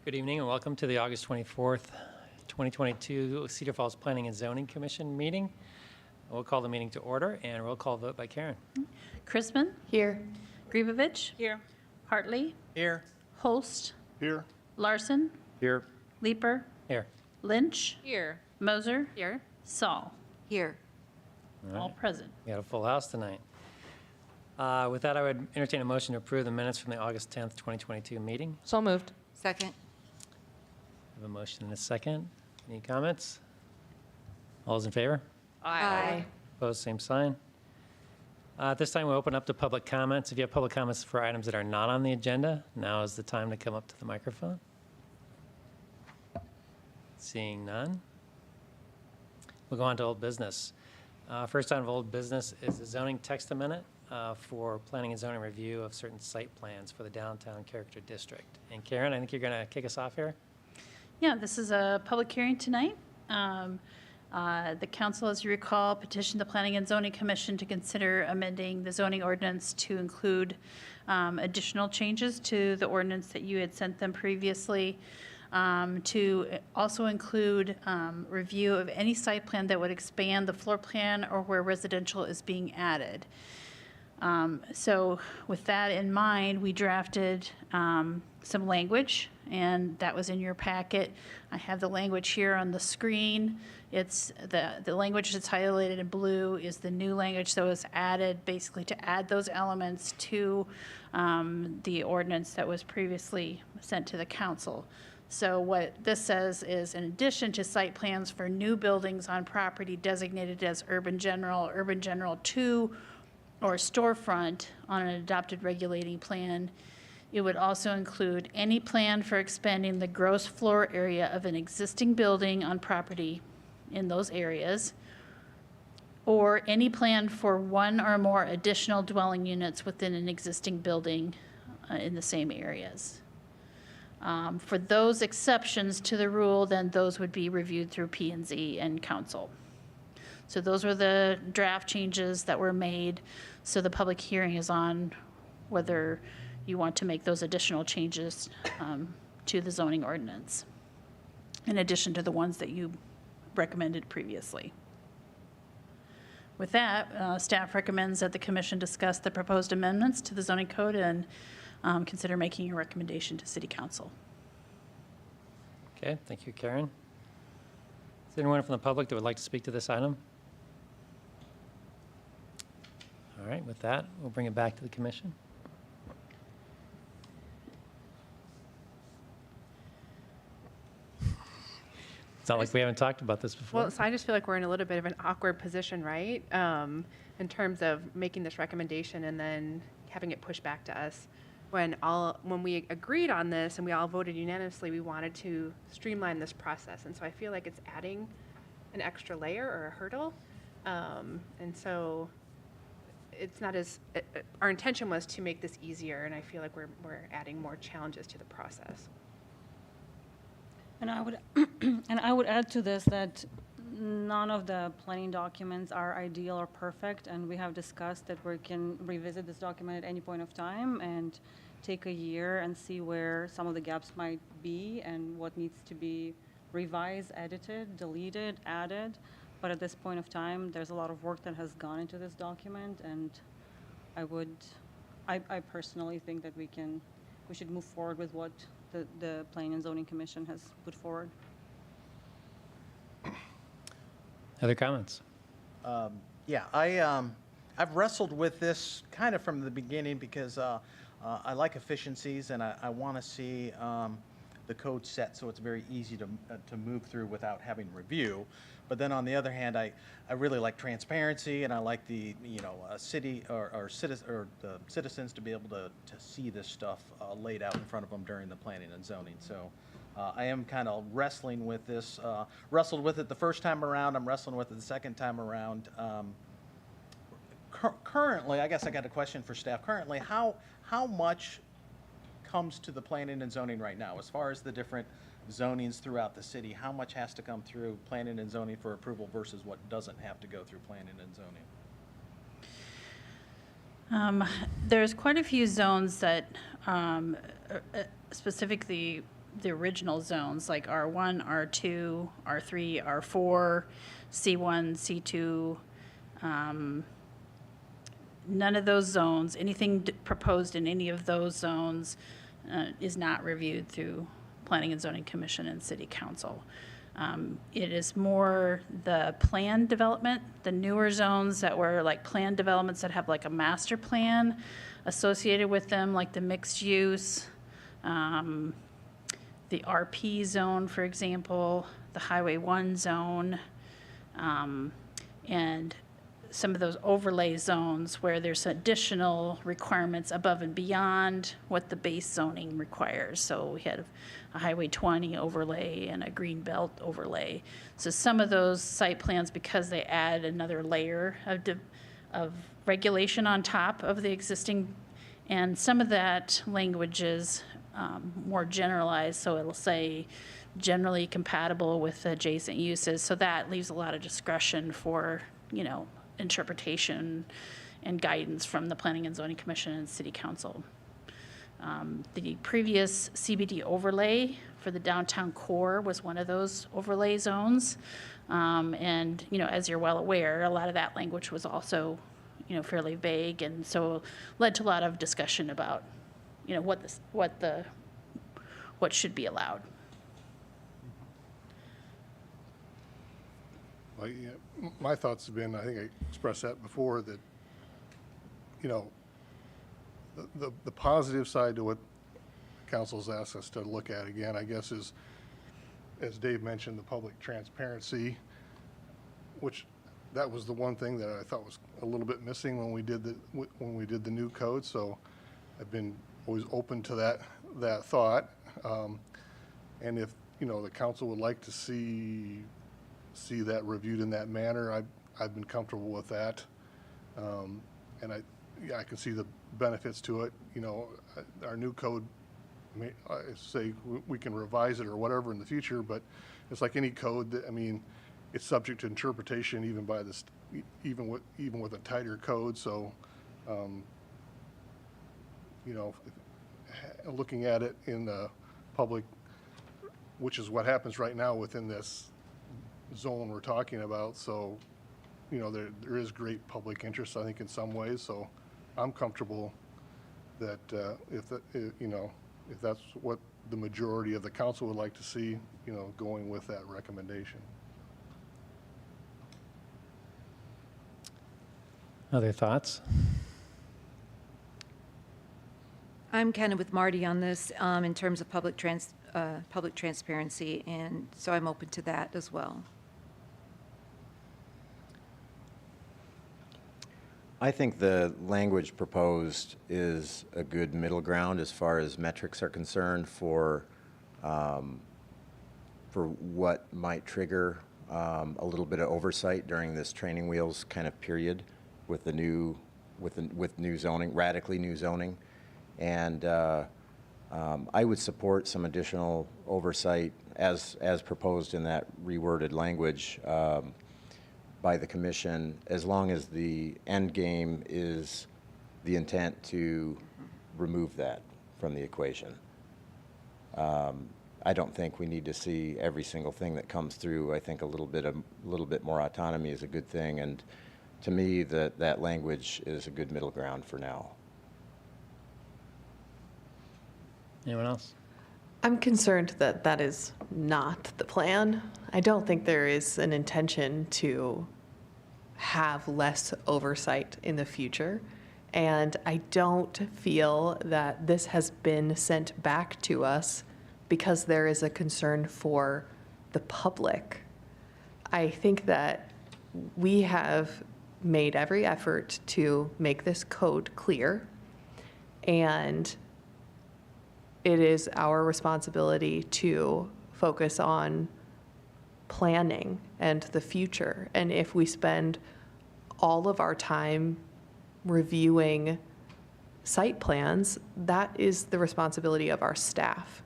Good evening and welcome to the August 24th, 2022 Cedar Falls Planning and Zoning Commission meeting. We'll call the meeting to order and roll call vote by Karen. Chrisman? Here. Gribovich? Here. Hartley? Here. Holst? Here. Larson? Here. Leeper? Here. Lynch? Here. Moser? Here. Saul? Here. All present. We got a full house tonight. With that, I would entertain a motion to approve the minutes from the August 10th, 2022 meeting. So moved. Second. We have a motion and a second. Any comments? All those in favor? Aye. Opposed, same sign. At this time, we'll open up to public comments. If you have public comments for items that are not on the agenda, now is the time to come up to the microphone. Seeing none. We'll go on to old business. First item of old business is the zoning text amendment for planning and zoning review of certain site plans for the downtown character district. And Karen, I think you're going to kick us off here. Yeah, this is a public hearing tonight. The council, as you recall, petitioned the Planning and Zoning Commission to consider amending the zoning ordinance to include additional changes to the ordinance that you had sent them previously, to also include review of any site plan that would expand the floor plan or where residential is being added. So with that in mind, we drafted some language, and that was in your packet. I have the language here on the screen. It's the language that's highlighted in blue is the new language that was added, basically to add those elements to the ordinance that was previously sent to the council. So what this says is, in addition to site plans for new buildings on property designated as urban general 2, or storefront on an adopted regulating plan, it would also include any plan for expanding the gross floor area of an existing building on property in those areas, or any plan for one or more additional dwelling units within an existing building in the same areas. For those exceptions to the rule, then those would be reviewed through P&Z and council. So those were the draft changes that were made. So the public hearing is on whether you want to make those additional changes to the zoning ordinance, in addition to the ones that you recommended previously. With that, staff recommends that the commission discuss the proposed amendments to the zoning code and consider making a recommendation to city council. Okay, thank you, Karen. Is there anyone from the public that would like to speak to this item? All right, with that, we'll bring it back to the commission. It's not like we haven't talked about this before. Well, so I just feel like we're in a little bit of an awkward position, right? In terms of making this recommendation and then having it pushed back to us. When we agreed on this and we all voted unanimously, we wanted to streamline this process. And so I feel like it's adding an extra layer or a hurdle. And so it's not as, our intention was to make this easier, and I feel like we're adding more challenges to the process. And I would add to this that none of the planning documents are ideal or perfect, and we have discussed that we can revisit this document at any point of time and take a year and see where some of the gaps might be and what needs to be revised, edited, deleted, added. But at this point of time, there's a lot of work that has gone into this document, and I personally think that we should move forward with what the Planning and Zoning Commission has put forward. Other comments? Yeah, I've wrestled with this kind of from the beginning because I like efficiencies, and I want to see the code set so it's very easy to move through without having review. But then on the other hand, I really like transparency, and I like the city or the citizens to be able to see this stuff laid out in front of them during the planning and zoning. So I am kind of wrestling with this. Wrestled with it the first time around. I'm wrestling with it the second time around. Currently, I guess I got a question for staff. Currently, how much comes to the planning and zoning right now as far as the different zonings throughout the city? How much has to come through planning and zoning for approval versus what doesn't have to go through planning and zoning? There's quite a few zones that specifically the original zones, like R1, R2, R3, R4, C1, C2. None of those zones, anything proposed in any of those zones is not reviewed through Planning and Zoning Commission and City Council. It is more the planned development, the newer zones that were like planned developments that have like a master plan associated with them, like the mixed use, the RP zone, for example, the Highway 1 zone, and some of those overlay zones where there's additional requirements above and beyond what the base zoning requires. So we had a Highway 20 overlay and a green belt overlay. So some of those site plans, because they add another layer of regulation on top of the existing, and some of that language is more generalized, so it'll say generally compatible with adjacent uses. So that leaves a lot of discretion for, interpretation and guidance from the Planning and Zoning Commission and City Council. The previous CBD overlay for the downtown core was one of those overlay zones. And, as you're well aware, a lot of that language was also, fairly vague, and so led to a lot of discussion about, what should be allowed. Well, my thoughts have been, I think I expressed that before, that, the positive side to what council's asked us to look at again, I guess, is, as Dave mentioned, the public transparency, which that was the one thing that I thought was a little bit missing when we did the new code. So I've been always open to that thought. And if, the council would like to see that reviewed in that manner, I've been comfortable with that. And I can see the benefits to it. Our new code, say we can revise it or whatever in the future, but it's like any code that, it's subject to interpretation even by this, even with a tighter code. So, looking at it in the public, which is what happens right now within this zone we're talking about. So, there is great public interest, I think, in some ways. So I'm comfortable that if that's what the majority of the council would like to see, going with that recommendation. Other thoughts? I'm kind of with Marty on this in terms of public transparency, and so I'm open to that as well. I think the language proposed is a good middle ground as far as metrics are concerned for what might trigger a little bit of oversight during this training wheels kind of period with the new zoning, radically new zoning. And I would support some additional oversight as proposed in that reworded language by the commission, as long as the end game is the intent to remove that from the equation. I don't think we need to see every single thing that comes through. I think a little bit more autonomy is a good thing, and to me, that language is a good middle ground for now. Anyone else? I'm concerned that that is not the plan. I don't think there is an intention to have less oversight in the future. And I don't feel that this has been sent back to us because there is a concern for the public. I think that we have made every effort to make this code clear, and it is our responsibility to focus on planning and the future. And if we spend all of our time reviewing site plans, that is the responsibility of our staff.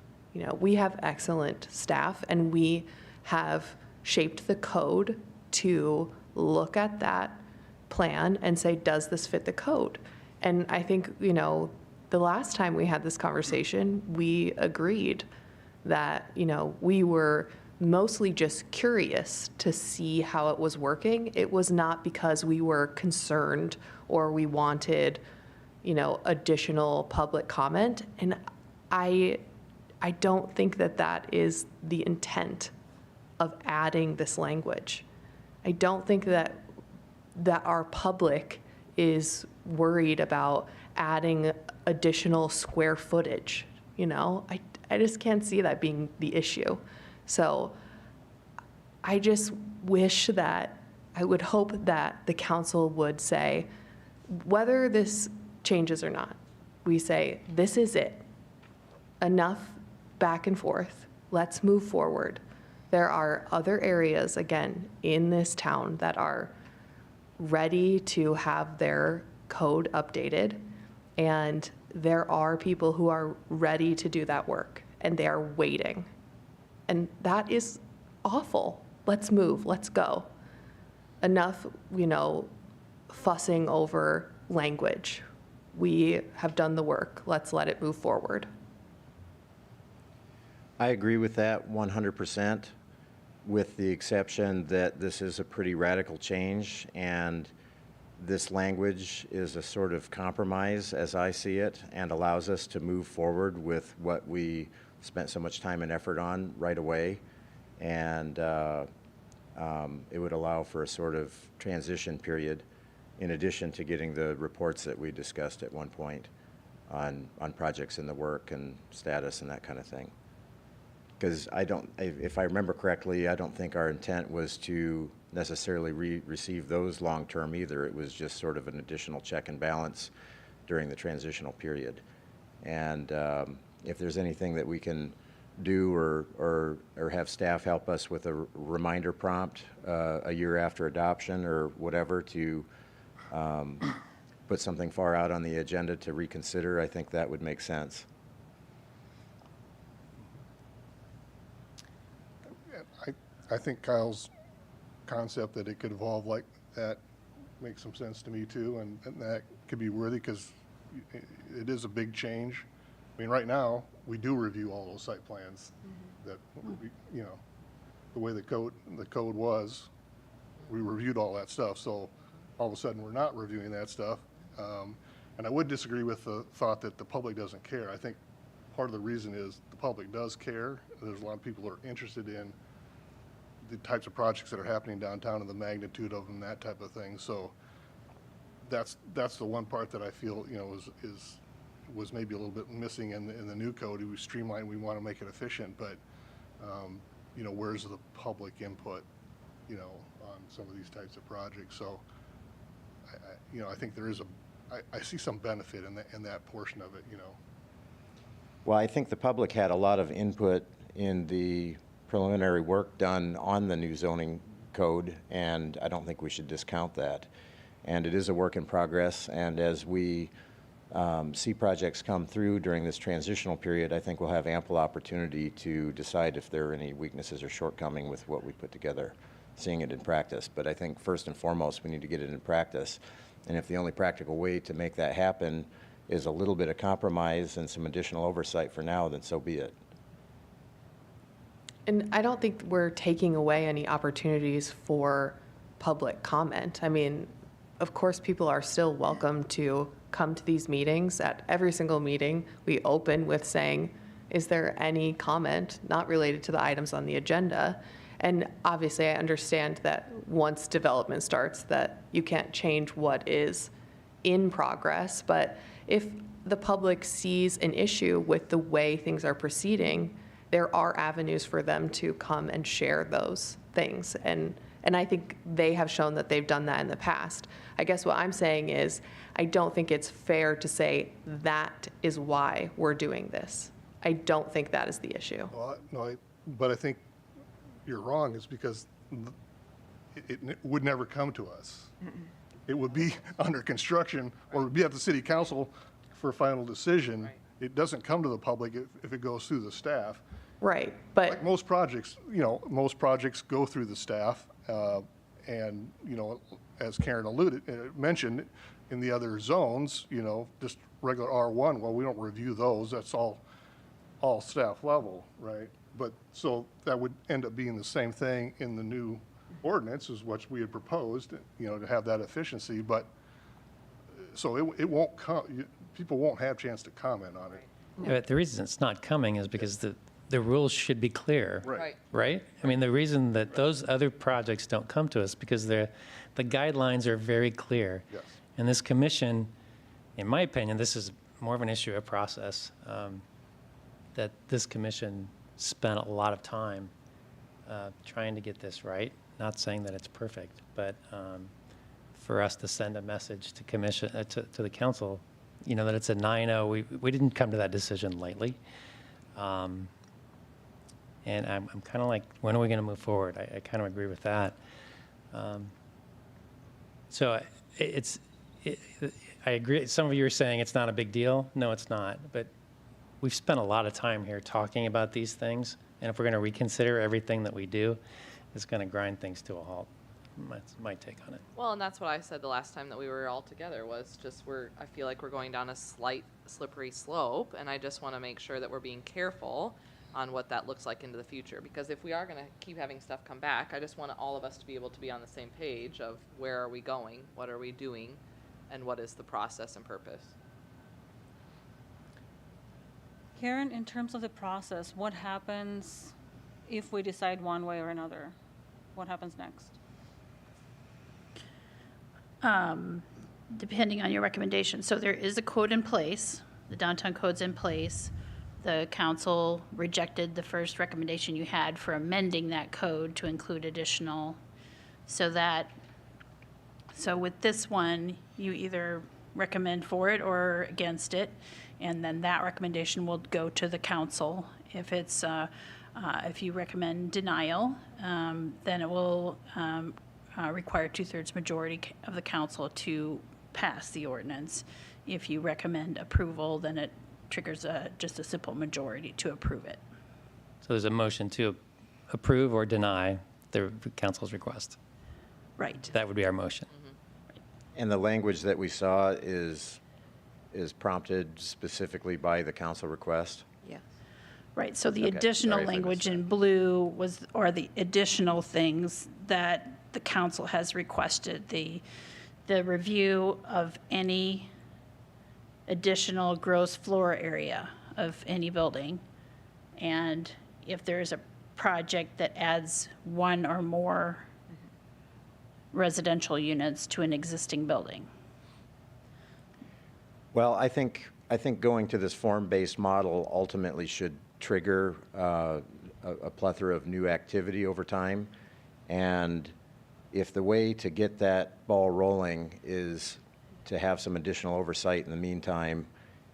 We have excellent staff, and we have shaped the code to look at that plan and say, does this fit the code? And I think, the last time we had this conversation, we agreed that, we were mostly just curious to see how it was working. It was not because we were concerned or we wanted, additional public comment. And I don't think that that is the intent of adding this language. I don't think that our public is worried about adding additional square footage, I just can't see that being the issue. So I just wish that, I would hope that the council would say, whether this changes or not, we say, this is it. Enough back and forth. Let's move forward. There are other areas, again, in this town that are ready to have their code updated. And there are people who are ready to do that work, and they are waiting. And that is awful. Let's move, let's go. Enough, fussing over language. We have done the work. Let's let it move forward. I agree with that 100%, with the exception that this is a pretty radical change, and this language is a sort of compromise, as I see it, and allows us to move forward with what we spent so much time and effort on right away. And it would allow for a sort of transition period, in addition to getting the reports that we discussed at one point on projects in the work and status and that kind of thing. Because if I remember correctly, I don't think our intent was to necessarily receive those long-term either. It was just sort of an additional check and balance during the transitional period. And if there's anything that we can do or have staff help us with a reminder prompt a year after adoption or whatever to put something far out on the agenda to reconsider, I think that would make sense. I think Kyle's concept that it could evolve like that makes some sense to me too, and that could be worthy because it is a big change. I mean, right now, we do review all those site plans that, the way the code was, we reviewed all that stuff. So all of a sudden, we're not reviewing that stuff. And I would disagree with the thought that the public doesn't care. I think part of the reason is the public does care. There's a lot of people who are interested in the types of projects that are happening downtown and the magnitude of them, that type of thing. So that's the one part that I feel, was maybe a little bit missing in the new code. We streamline, we want to make it efficient, but where's the public input, on some of these types of projects? So I think there is I see some benefit in that portion of it, Well, I think the public had a lot of input in the preliminary work done on the new zoning code, and I don't think we should discount that. And it is a work in progress, and as we see projects come through during this transitional period, I think we'll have ample opportunity to decide if there are any weaknesses or shortcoming with what we put together, seeing it in practice. But I think first and foremost, we need to get it in practice. And if the only practical way to make that happen is a little bit of compromise and some additional oversight for now, then so be it. And I don't think we're taking away any opportunities for public comment. I mean, of course, people are still welcome to come to these meetings. At every single meeting, we open with saying, is there any comment not related to the items on the agenda? And obviously, I understand that once development starts, that you can't change what is in progress. But if the public sees an issue with the way things are proceeding, there are avenues for them to come and share those things. And I think they have shown that they've done that in the past. I guess what I'm saying is, I don't think it's fair to say that is why we're doing this. I don't think that is the issue. Well, no, but I think you're wrong, is because it would never come to us. It would be under construction or would be at the city council for a final decision. Right. It doesn't come to the public if it goes through the staff. Right, but like most projects, most projects go through the staff, and as Karen mentioned, in the other zones, just regular R1. Well, we don't review those. That's all all staff level, right? But, so that would end up being the same thing in the new ordinance is what we had proposed, to have that efficiency, but, so it won't come, people won't have a chance to comment on it. But the reason it's not coming is because the rules should be clear. Right. Right? I mean, the reason that those other projects don't come to us because the guidelines are very clear. Yes. And this commission, in my opinion, this is more of an issue of process, that this commission spent a lot of time trying to get this right. Not saying that it's perfect, but for us to send a message to commission, to the council, that it's a 9-0. We didn't come to that decision lightly. And I'm kind of like, when are we going to move forward? I kind of agree with that. So I agree. Some of you are saying it's not a big deal. No, it's not. But we've spent a lot of time here talking about these things. And if we're going to reconsider everything that we do, it's going to grind things to a halt. That's my take on it. Well, and that's what I said the last time that we were all together was just I feel like we're going down a slight slippery slope, and I just want to make sure that we're being careful on what that looks like into the future. Because if we are going to keep having stuff come back, I just want all of us to be able to be on the same page of where are we going, what are we doing, and what is the process and purpose. Karen, in terms of the process, what happens if we decide one way or another? What happens next? Depending on your recommendation. So there is a code in place, the downtown code's in place. The council rejected the first recommendation you had for amending that code to include additional, so with this one, you either recommend for it or against it, and then that recommendation will go to the council. If it's, if you recommend denial, then it will require 2/3 majority of the council to pass the ordinance. If you recommend approval, then it triggers just a simple majority to approve it. So there's a motion to approve or deny the council's request. Right. That would be our motion. And the language that we saw is prompted specifically by the council request? Yes. Right, so the Okay, additional sorry if I missed language that. in blue are the additional things that the council has requested. The review of any additional gross floor area of any building. And if there's a project that adds one or more residential units to an existing building. Well, I think going to this form-based model ultimately should trigger a plethora of new activity over time. And if the way to get that ball rolling is to have some additional oversight in the meantime,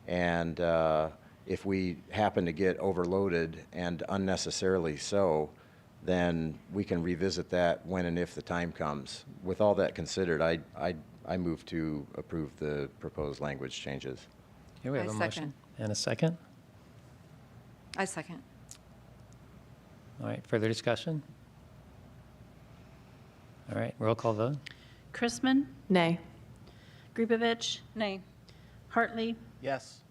and if we happen to get overloaded and unnecessarily so, then we can revisit that when and if the time comes. With all that considered, I move to approve the proposed language changes. Here we have I a motion. second. And a second. I second. All right, further discussion? All right, roll call vote. Chrisman, Nay. Gripovich, Nay. Hartley, Yes.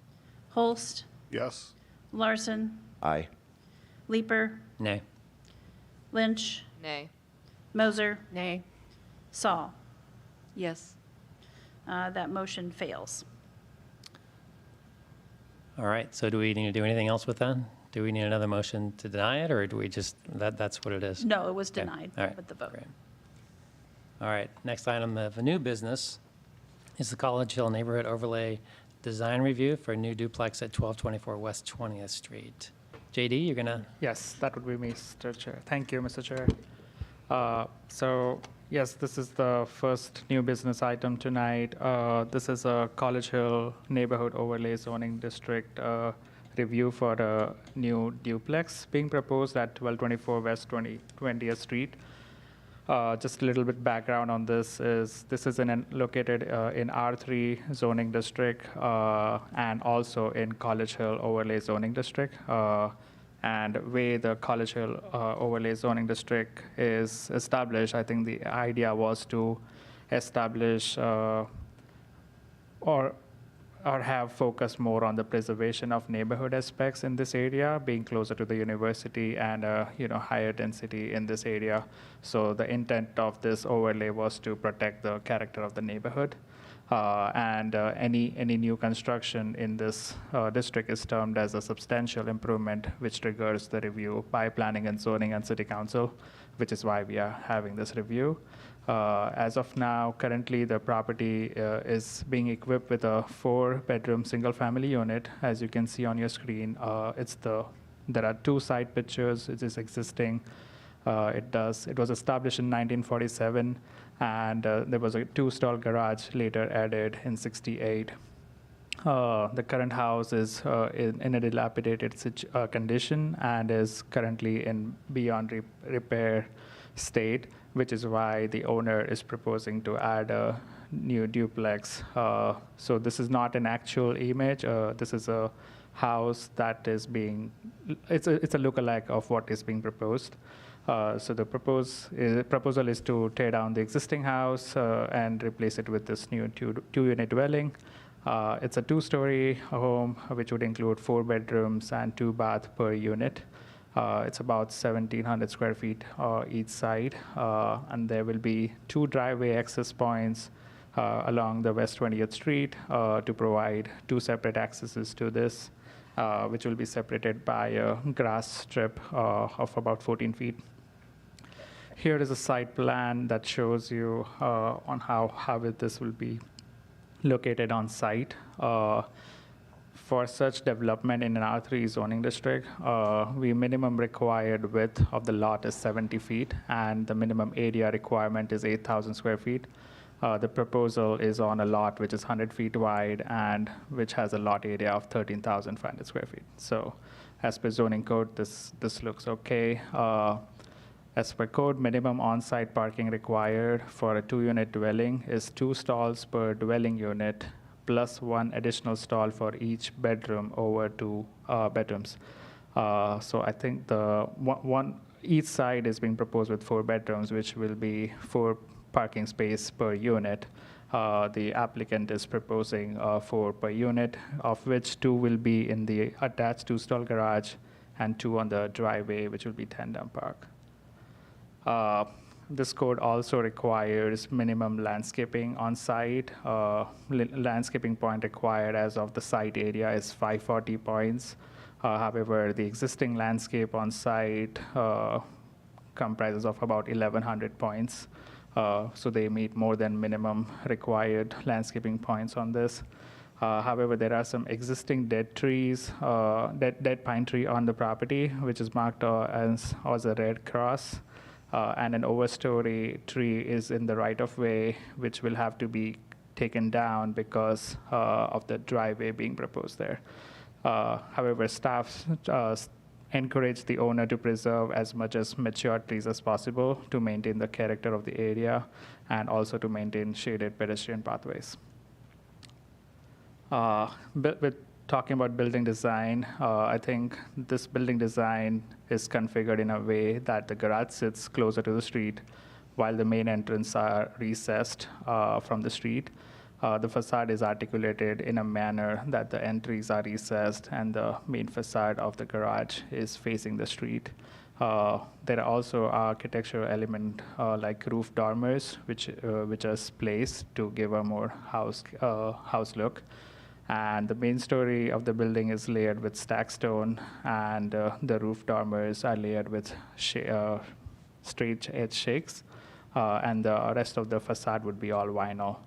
Holst, Yes? Larson, Aye. Leeper, Nay. Lynch, Nay. Moser, Nay. Saul. Yes. That motion fails. All right, so do we need to do anything else with that? Do we need another motion to deny it, or do we just, that's what it is? No, it was Okay, denied all right, with the vote. great. All right, next item of new business is the College Hill Neighborhood Overlay Design Review for a new duplex at 1224 West 20th Street. JD, you're gonna, Yes, that would be me, Mr. Chair. Thank you, Mr. Chair. So, yes, this is the first new business item tonight. This is a College Hill Neighborhood Overlay Zoning District review for a new duplex being proposed at 1224 West 20th Street. Just a little bit background on this is located in R3 zoning district and also in College Hill Overlay Zoning District. And way the College Hill Overlay Zoning District is established, I think the idea was to establish or or have focused more on the preservation of neighborhood aspects in this area, being closer to the university and higher density in this area. So the intent of this overlay was to protect the character of the neighborhood. Any new construction in this district is termed as a substantial improvement, which triggers the review by Planning and Zoning and City Council, which is why we are having this review. As of now, currently the property is being equipped with a 4-bedroom single-family unit. As you can see on your screen, there are 2 side pictures. It is existing. It was established in 1947, and there was a 2-stall garage later added in 68. The current house is in a dilapidated condition and is currently in beyond repair state, which is why the owner is proposing to add a new duplex. So this is not an actual image. This is a house that is it's a lookalike of what is being proposed. So the proposal is to tear down the existing house and replace it with this new 2-unit dwelling. It's a 2-story home, which would include 4 bedrooms and 2 baths per unit. It's about 1,700 square feet each side, and there will be 2 driveway access points along the West 20th Street to provide 2 separate accesses to this, which will be separated by a grass strip of about 14 feet. Here is a site plan that shows you on how this will be located on site. For such development in an R3 zoning district, the minimum required width of the lot is 70 feet, and the minimum area requirement is 8,000 square feet. The proposal is on a lot which is 100 feet wide and which has a lot area of 13,500 square feet. So as per zoning code, this looks okay. As per code, minimum on-site parking required for a 2-unit dwelling is 2 stalls per dwelling unit, plus 1 additional stall for each bedroom over 2 bedrooms. So I think each side is being proposed with 4 bedrooms, which will be 4 parking space per unit. The applicant is proposing 4 per unit, of which 2 will be in the attached 2-stall garage and 2 on the driveway, which will be tandem park. This code also requires minimum landscaping on site. Landscaping point required as of the site area is 540 points. However, the existing landscape on site comprises of about 1,100 points. So they meet more than minimum required landscaping points on this. However, there are some existing dead pine tree on the property, which is marked as a red cross. And an overstory tree is in the right-of-way, which will have to be taken down because of the driveway being proposed there. However, staff encourage the owner to preserve as much as mature trees as possible to maintain the character of the area and also to maintain shaded pedestrian pathways. With talking about building design, I think this building design is configured in a way that the garage sits closer to the street while the main entrance are recessed from the street. The facade is articulated in a manner that the entries are recessed and the main facade of the garage is facing the street. There are also architectural elements like roof dormers, which are placed to give a more house look. And the main story of the building is layered with stack stone, and the roof dormers are layered with straight edge shakes, and the rest of the facade would be all vinyl.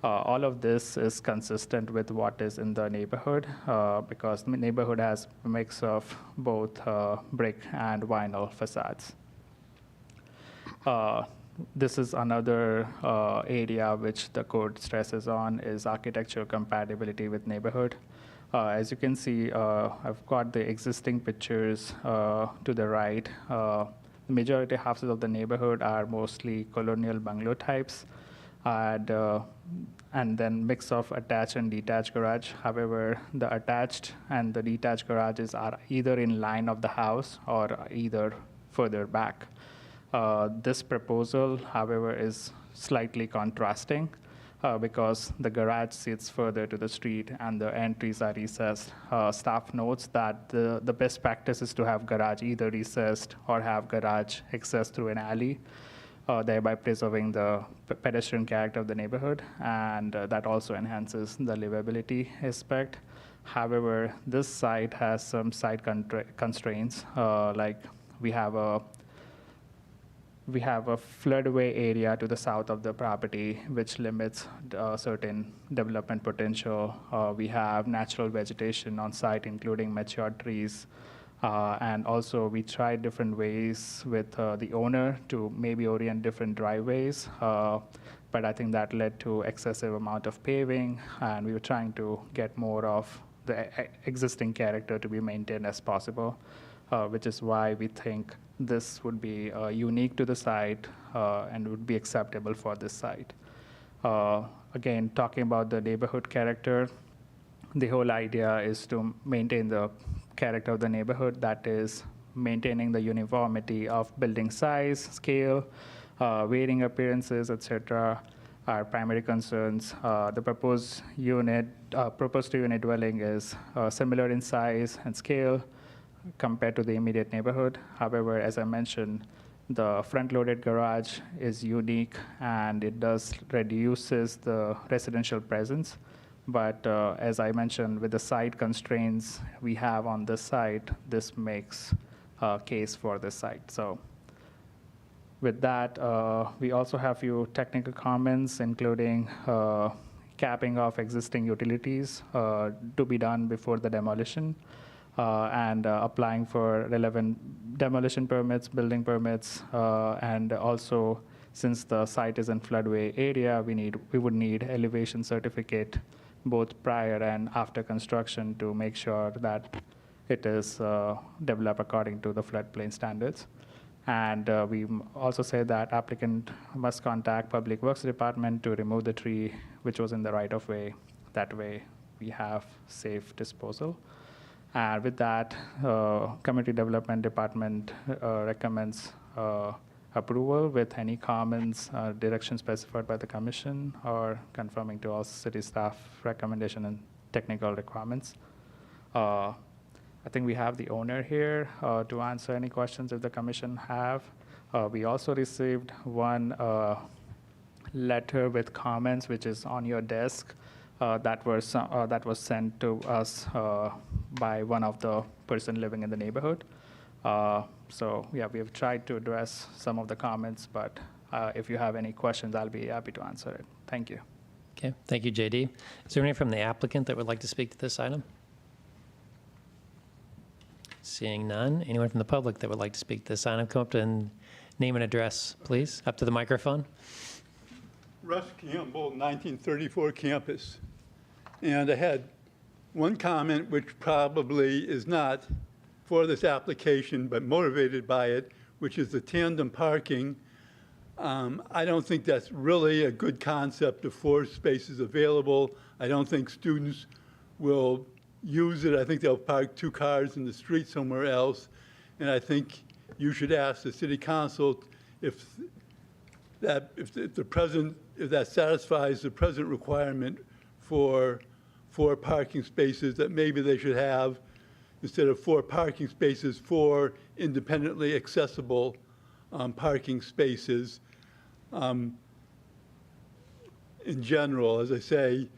All of this is consistent with what is in the neighborhood because the neighborhood has a mix of both brick and vinyl facades. This is another area which the code stresses on is architectural compatibility with neighborhood. As you can see, I've got the existing pictures to the right. The majority houses of the neighborhood are mostly colonial bungalow types, and then mix of attached and detached garage. However, the attached and the detached garages are either in line of the house or either further back. This proposal, however, is slightly contrasting. because the garage sits further to the street and the entries are recessed. Staff notes that the best practice is to have garage either recessed or have garage accessed through an alley, thereby preserving the pedestrian character of the neighborhood, and that also enhances the livability aspect. However, this site has some site constraints, like we have a floodway area to the south of the property, which limits certain development potential. We have natural vegetation on site, including mature trees. And also, we tried different ways with the owner to maybe orient different driveways. But I think that led to excessive amount of paving, and we were trying to get more of the existing character to be maintained as possible, which is why we think this would be unique to the site and would be acceptable for this site. Again, talking about the neighborhood character, the whole idea is to maintain the character of the neighborhood, that is maintaining the uniformity of building size, scale, weighting appearances, etc. Our primary concerns. The proposed unit dwelling is similar in size and scale compared to the immediate neighborhood. However, as I mentioned, the front-loaded garage is unique and it does reduces the residential presence. But as I mentioned, with the site constraints we have on this site, this makes a case for this site. So with that, we also have few technical comments, including capping of existing utilities to be done before the demolition, and applying for relevant demolition permits, building permits, and also, since the site is in floodway area, we would need elevation certificate both prior and after construction to make sure that it is developed according to the floodplain standards. And we also say that applicant must contact Public Works Department to remove the tree which was in the right of way. That way we have safe disposal. And with that, Community Development Department recommends approval with any comments, direction specified by the commission, or confirming to all city staff recommendation and technical requirements. I think we have the owner here to answer any questions if the commission have. We also received one letter with comments, which is on your desk, that was sent to us by one of the person living in the neighborhood. So yeah, we have tried to address some of the comments, but if you have any questions, I'll be happy to answer it. Thank you. Okay, thank you, JD. Is there anyone from the applicant that would like to speak to this item? Seeing none. Anyone from the public that would like to speak to this item, come up and name and address, please. Up to the microphone. Russ Campbell, 1934 campus. And I had one comment which probably is not for this application, but motivated by it, which is the tandem parking. I don't think that's really a good concept of 4 spaces available. I don't think students will use it. I think they'll park 2 cars in the street somewhere else. And I think you should ask the city council if that satisfies the present requirement for 4 parking spaces, that maybe they should have, instead of 4 parking spaces, 4 independently accessible parking spaces. In general, as I say,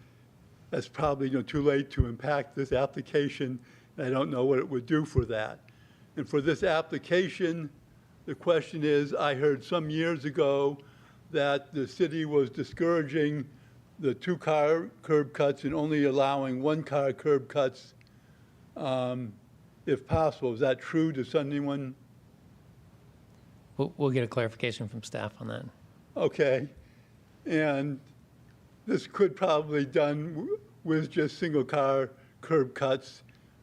that's probably too late to impact this application. I don't know what it would do for that. And for this application, the question is, I heard some years ago that the city was discouraging the 2-car curb cuts and only allowing 1-car curb cuts if possible. Is that true? Does anyone? We'll get a clarification from staff on that. Okay. And this could probably be done with just single-car curb cuts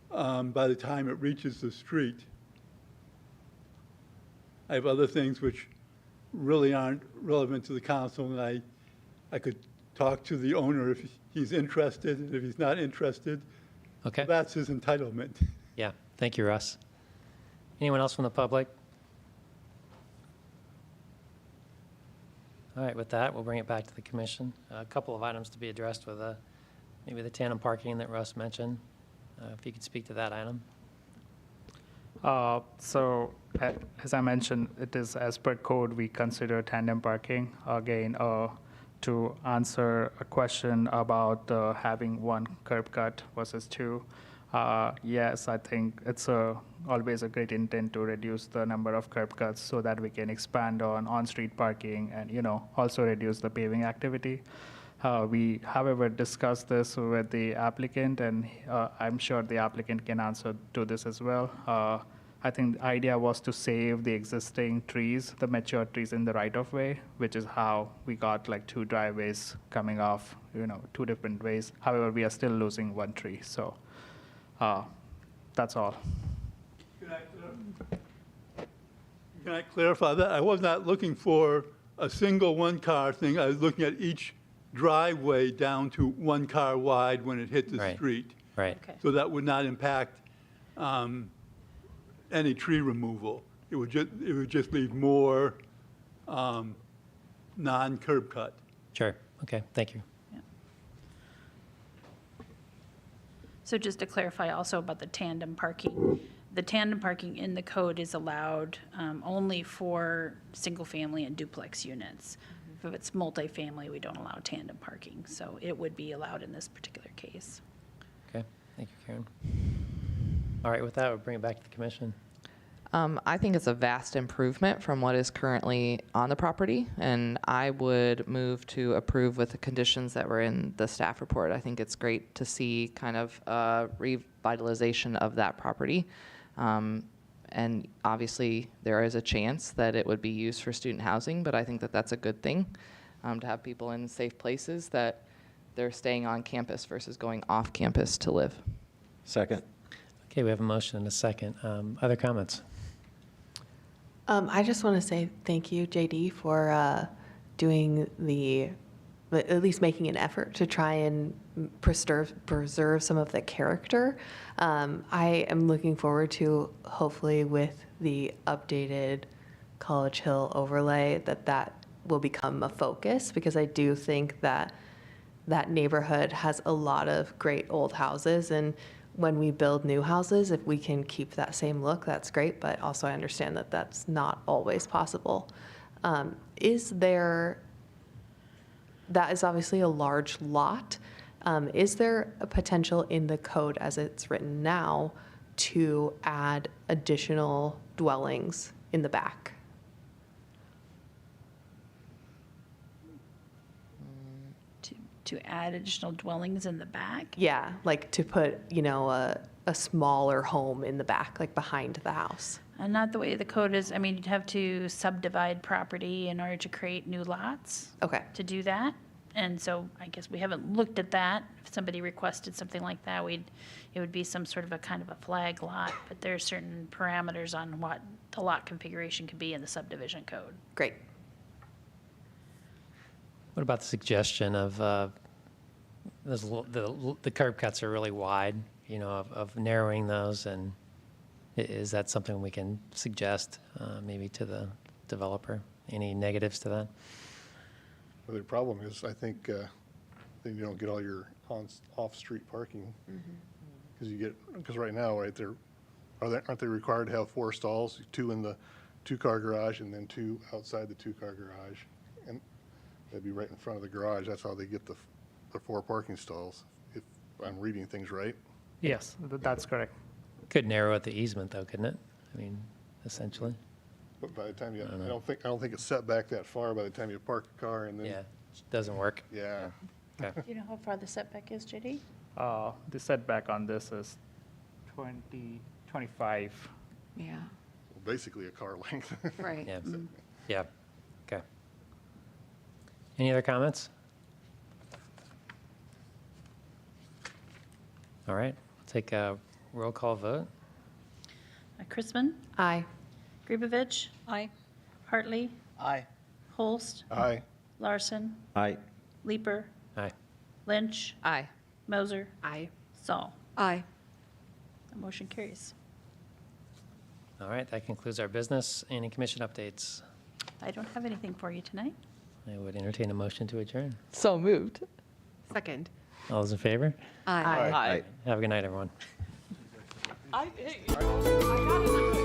by the time it reaches the street. I have other things which really aren't relevant to the council, and I could talk to the owner if he's interested, and if he's not interested, Okay. that's his entitlement. Yeah, thank you, Russ. Anyone else from the public? All right, with that, we'll bring it back to the commission. A couple of items to be addressed with maybe the tandem parking that Russ mentioned. If you could speak to that item. As I mentioned, it is as per code, we consider tandem parking. Again, to answer a question about having one curb cut versus two, yes, I think it's always a great intent to reduce the number of curb cuts so that we can expand on-street parking and, also reduce the paving activity. We, however, discussed this with the applicant, and I'm sure the applicant can answer to this as well. I think the idea was to save the existing trees, the mature trees in the right-of-way, which is how we got like two driveways coming off, two different ways. However, we are still losing one tree, so that's all. Can I clarify that? I was not looking for a single one-car thing. I was looking at each driveway down to one car wide when it hit the Right. street. Right. Okay. So that would not impact any tree removal. It would just leave more non-curb cut. Sure. Okay, thank you. So just to clarify also about the tandem parking in the code is allowed only for single-family and duplex units. If it's multifamily, we don't allow tandem parking, so it would be allowed in this particular case. Okay, thank you, Karen. All right, with that, we'll bring it back to the commission. I think it's a vast improvement from what is currently on the property, and I would move to approve with the conditions that were in the staff report. I think it's great to see kind of a revitalization of that property. And obviously, there is a chance that it would be used for student housing, but I think that that's a good thing, to have people in safe places that they're staying on campus versus going off campus to live. Second. Okay, we have a motion and a second. Other comments? I just want to say thank you, JD, for doing at least making an effort to try and preserve some of the character. I am looking forward to, hopefully with the updated College Hill overlay, that will become a focus, because I do think that neighborhood has a lot of great old houses, and when we build new houses, if we can keep that same look, that's great, but also I understand that that's not always possible. That is obviously a large lot. Is there a potential in the code as it's written now to add additional dwellings in the back? To add additional dwellings in the back? Yeah, like to put, a smaller home in the back, like behind the house. And not the way the code is, I mean, you'd have to subdivide property in order to create new lots. Okay. To do that. And so I guess we haven't looked at that. If somebody requested something like that, it would be some sort of a kind of a flag lot, but there are certain parameters on what the lot configuration could be in the subdivision code. Great. What about the suggestion of the curb cuts are really wide, of narrowing those, and is that something we can suggest maybe to the developer? Any negatives to that? Well, the problem is, I think, then you don't get all your off-street parking. Because right now, right there, aren't they required to have 4 stalls, 2 in the 2-car garage and then 2 outside the 2-car garage? And they'd be right in front of the garage. That's how they get the 4 parking stalls, if I'm reading things right. Yes, that's correct. Could narrow out the easement, though, couldn't it? I mean, essentially. But by the time I don't think it's set back that far by the time you park the car and then. Yeah, doesn't work. Yeah. Okay. Do you know how far the setback is, JD? The setback on this is 25. Yeah, Basically a car length. right. Yeah. Yeah. Okay. Any other comments? All right, we'll take a roll call vote. Chrisman? Aye. Gribovich? Aye. Hartley? Aye. Holst? Aye. Larson? Aye. Leeper? Aye. Lynch? Aye. Moser? Aye. Saul? Aye. The motion carries. All right, that concludes our business. Any commission updates? I don't have anything for you tonight. I would entertain a motion to adjourn. So moved. Second. All those in favor? Aye. Aye. Have a good night, everyone. I got it.